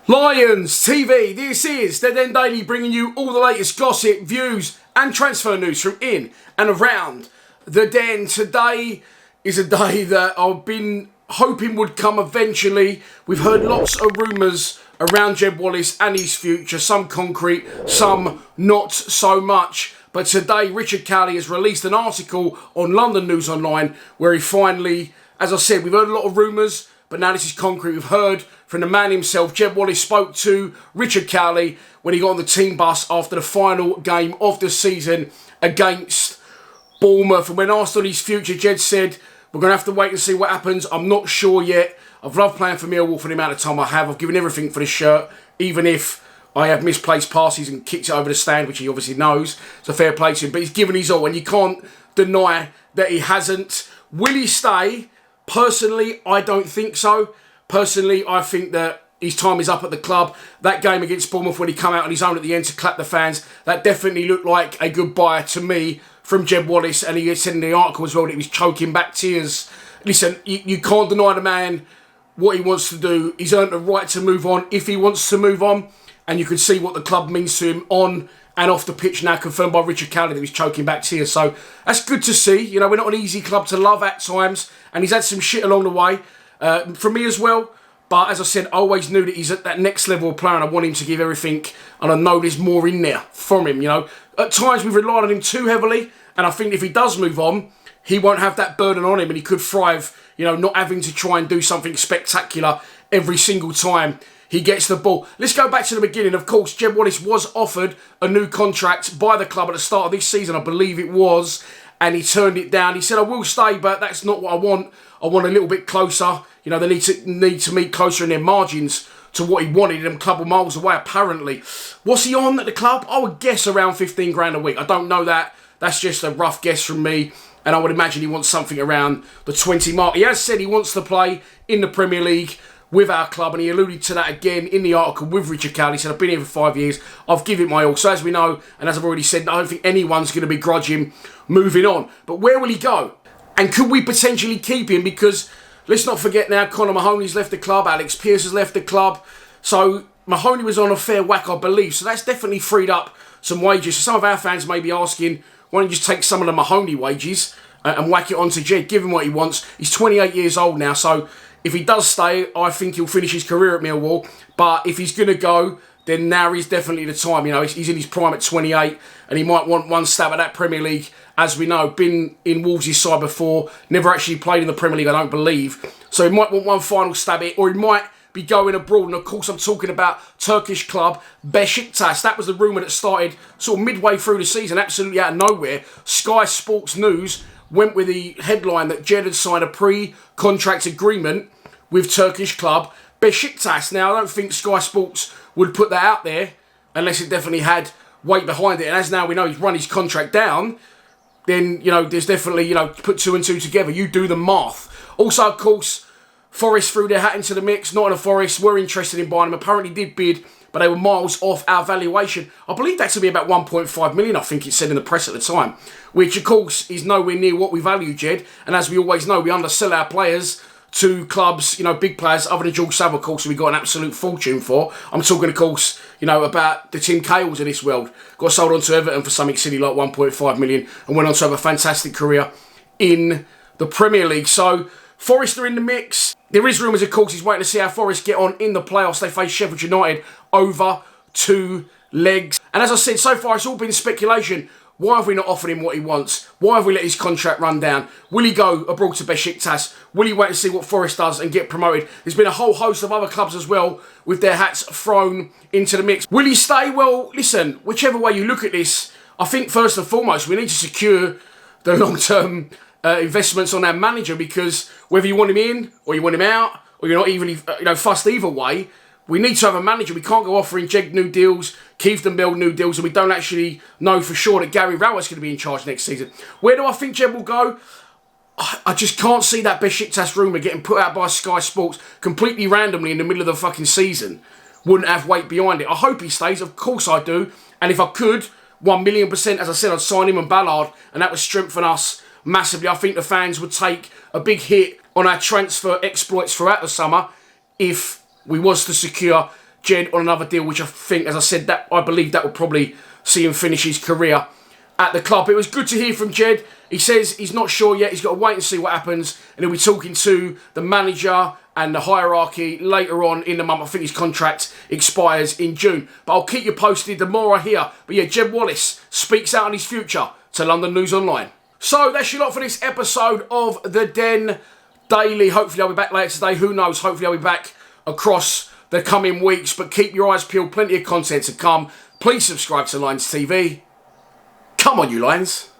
Lions TV, this is the Den Daily, bringing you all the latest gossip, views and transfer news from in and around the Den. Today is a day that I've been hoping would come eventually. We've heard lots of rumours around Jed Wallace and his future, some concrete, some not so much. But today, Richard Cowley has released an article on London News Online where he finally, as I said, we've heard a lot of rumours, but now this is concrete. We've heard from the man himself. Jed Wallace spoke to Richard Cowley when he got on the team bus after the final game of the season against Bournemouth. And when asked on his future, Jed said, "We're going to have to wait and see what happens. I'm not sure yet. I've loved playing for Millwall for the amount of time I have. I've given everything for the shirt, even if I have misplaced passes and kicked it over the stand," which he obviously knows. It's a fair play to him, but he's given his all, and you can't deny that he hasn't. Will he stay? Personally, I don't think so. Personally, I think that his time is up at the club. That game against Bournemouth, when he came out on his own at the end to clap the fans, that definitely looked like a goodbye to me from Jed Wallace. And he said in the article as well that he was choking back tears. Listen, you can't deny the man what he wants to do. He's earned the right to move on if he wants to move on. And you can see what the club means to him on and off the pitch now, confirmed by Richard Cowley that he's choking back tears. So that's good to see. You know, we're not an easy club to love at times, and he's had some shit along the way from me as well. But as I said, I always knew that he's at that next level of player, and I want him to give everything, and I know there's more in there from him. You know, at times we've relied on him too heavily, and I think if he does move on, he won't have that burden on him, and he could thrive, you know, not having to try and do something spectacular every single time he gets the ball. Let's go back to the beginning. Of course, Jed Wallace was offered a new contract by the club at the start of this season, I believe it was, and he turned it down. He said, "I will stay, but that's not what I want. I want a little bit closer." You know, they need to meet closer in their margins to what he wanted, them a couple miles away, apparently. What's he on at the club? I would guess around 15 grand a week. I don't know that. That's just a rough guess from me. And I would imagine he wants something around the 20 mark. He has said he wants to play in the Premier League with our club, and he alluded to that again in the article with Richard Cowley. He said, "I've been here for 5 years. I've given it my all." So as we know, and as I've already said, I don't think anyone's going to begrudge him moving on. But where will he go? And could we potentially keep him? Because let's not forget now, Conor Mahoney's left the club, Alex Pearce has left the club. So Mahoney was on a fair whack, I believe. So that's definitely freed up some wages. So some of our fans may be asking, why don't you just take some of the Mahoney wages and whack it onto Jed, give him what he wants. He's 28 years old now, so if he does stay, I think he'll finish his career at Millwall. But if he's going to go, then now is definitely the time. You know, he's in his prime at 28, and he might want one stab at that Premier League. As we know, been in Wolves' side before, never actually played in the Premier League, I don't believe. So he might want one final stab at it, or he might be going abroad. And of course, I'm talking about Turkish club Beşiktaş. That was the rumour that started sort of midway through the season, absolutely out of nowhere. Sky Sports News went with the headline that Jed had signed a pre-contract agreement with Turkish club Beşiktaş. Now, I don't think Sky Sports would put that out there unless it definitely had weight behind it. And as now we know he's run his contract down, then, you know, there's definitely, you know, put two and two together. You do the math. Also, of course, Forest threw their hat into the mix. Nottingham Forest were interested in buying him. Apparently did bid, but they were miles off our valuation. I believe that to be about 1.5 million, I think it said in the press at the time, which of course is nowhere near what we value, Jed. And as we always know, we undersell our players to clubs, you know, big players, other than George Savile, of course, we got an absolute fortune for. I'm talking, of course, you know, about the Tim Cahills of this world. Got sold on to Everton for something silly like 1.5 million and went on to have a fantastic career in the Premier League. So, Forest are in the mix. There is rumours, of course, he's waiting to see how Forest get on in the playoffs. They face Sheffield United over 2 legs. And as I said, so far it's all been speculation. Why have we not offered him what he wants? Why have we let his contract run down? Will he go abroad to Beşiktaş? Will he wait and see what Forest does and get promoted? There's been a whole host of other clubs as well with their hats thrown into the mix. Will he stay? Well, listen, whichever way you look at this, I think first and foremost we need to secure the long-term investments on our manager, because whether you want him in or you want him out or you're not even fussed either way, we need to have a manager. We can't go offering Jed new deals, Keith and Bell new deals, and we don't actually know for sure that Gary Rowett's going to be in charge next season. Where do I think Jed will go? I just can't see that Beşiktaş rumour getting put out by Sky Sports completely randomly in the middle of the fucking season. Wouldn't have weight behind it. I hope he stays, of course I do. And if I could, 1,000,000%, as I said, I'd sign him and Ballard, and that would strengthen us massively. I think the fans would take a big hit on our transfer exploits throughout the summer if we was to secure Jed on another deal, which I think, as I said, that I believe that will probably see him finish his career at the club. It was good to hear from Jed. He says he's not sure yet. He's got to wait and see what happens. And he'll be talking to the manager and the hierarchy later on in the month. I think his contract expires in June. But I'll keep you posted the more I hear. But yeah, Jeb Wallace speaks out on his future to London News Online. So that's your lot for this episode of The Den Daily. Hopefully I'll be back later today. Who knows? Hopefully I'll be back across the coming weeks. But keep your eyes peeled. Plenty of content to come. Please subscribe to Lions TV. Come on, you Lions.